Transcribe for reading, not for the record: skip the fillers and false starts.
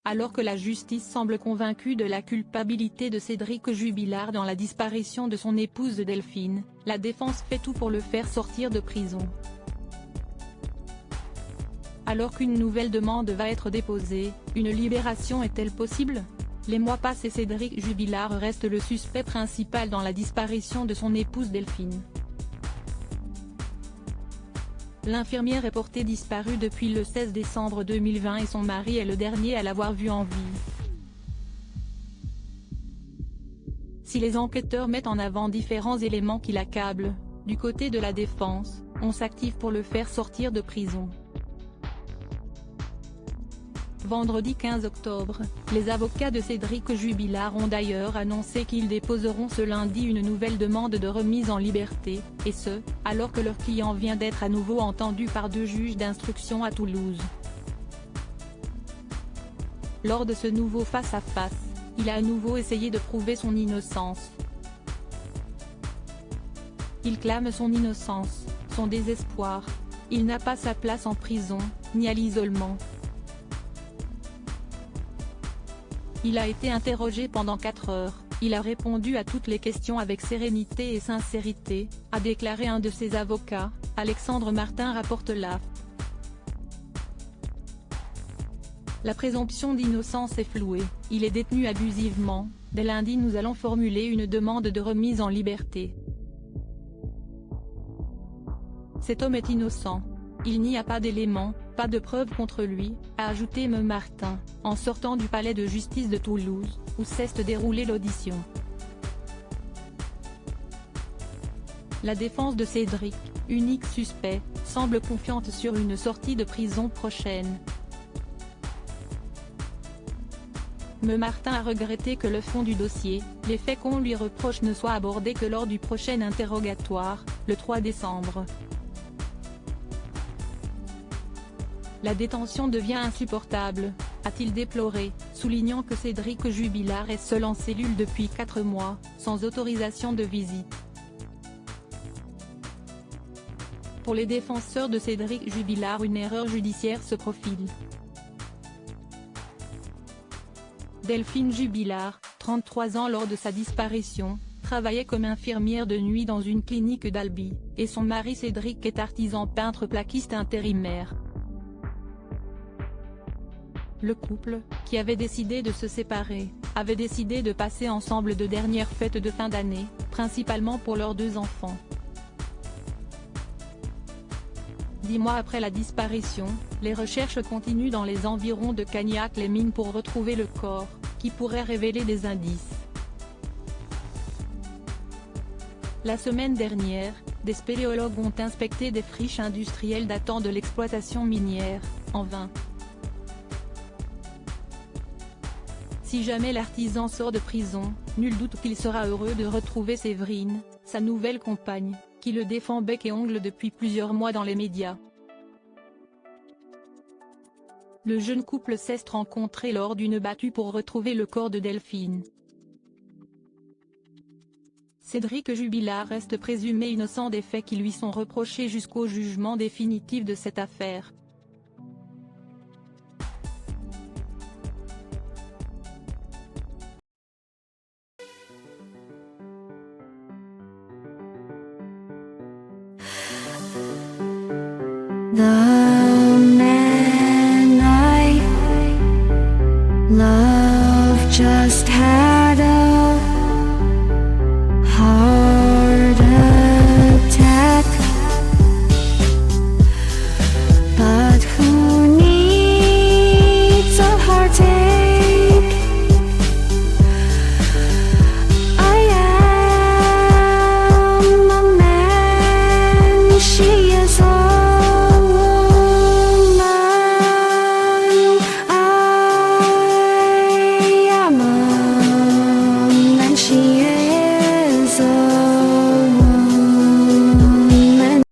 Alors que la justice semble convaincue de la culpabilité de Cédric Jubilard dans la disparition de son épouse Delphine, la défense fait tout pour le faire sortir de prison. Alors qu'une nouvelle demande va être déposée, une libération est-elle possible? Les mois passent et Cédric Jubilard reste le suspect principal dans la disparition de son épouse Delphine. L'infirmière est portée disparue depuis le 16 décembre 2020 et son mari est le dernier à l'avoir vue en vie. Si les enquêteurs mettent en avant différents éléments qui l'accablent, du côté de la défense, on s'active pour le faire sortir de prison. Vendredi 15 octobre, les avocats de Cédric Jubilard ont d'ailleurs annoncé qu'ils déposeront ce lundi une nouvelle demande de remise en liberté, et ce, alors que leur client vient d'être à nouveau entendu par 2 juges d'instruction à Toulouse. Lors de ce nouveau face-à-face, il a à nouveau essayé de prouver son innocence. Il clame son innocence, son désespoir. Il n'a pas sa place en prison, ni à l'isolement. Il a été interrogé pendant 4 heures, il a répondu à toutes les questions avec sérénité et sincérité, a déclaré un de ses avocats, Alexandre Martin rapporte l'AFP. La présomption d'innocence est flouée, il est détenu abusivement. Dès lundi nous allons formuler une demande de remise en liberté. Cet homme est innocent. Il n'y a pas d'éléments, pas de preuves contre lui, a ajouté M. Martin, en sortant du palais de justice de Toulouse, où s'est déroulée l'audition. La défense de Cédric, unique suspect, semble confiante sur une sortie de prison prochaine. M. Martin a regretté que le fond du dossier, les faits qu'on lui reproche ne soient abordés que lors du prochain interrogatoire, le 3 décembre. La détention devient insupportable, a-t-il déploré, soulignant que Cédric Jubilard est seul en cellule depuis 4 mois, sans autorisation de visite. Pour les défenseurs de Cédric Jubilard, une erreur judiciaire se profile. Delphine Jubilard, 33 ans lors de sa disparition, travaillait comme infirmière de nuit dans une clinique d'Albi, et son mari Cédric est artisan peintre plaquiste intérimaire. Le couple, qui avait décidé de se séparer, avait décidé de passer ensemble de dernières fêtes de fin d'année, principalement pour leurs 2 enfants. 10 mois après la disparition, les recherches continuent dans les environs de Cagnac-les-Mines pour retrouver le corps, qui pourrait révéler des indices. La semaine dernière, des spéléologues ont inspecté des friches industrielles datant de l'exploitation minière, en vain. Si jamais l'artisan sort de prison, nul doute qu'il sera heureux de retrouver Séverine, sa nouvelle compagne, qui le défend bec et ongles depuis plusieurs mois dans les médias. Le jeune couple s'est rencontré lors d'une battue pour retrouver le corps de Delphine. Cédric Jubilard reste présumé innocent des faits qui lui sont reprochés jusqu'au jugement définitif de cette affaire. 나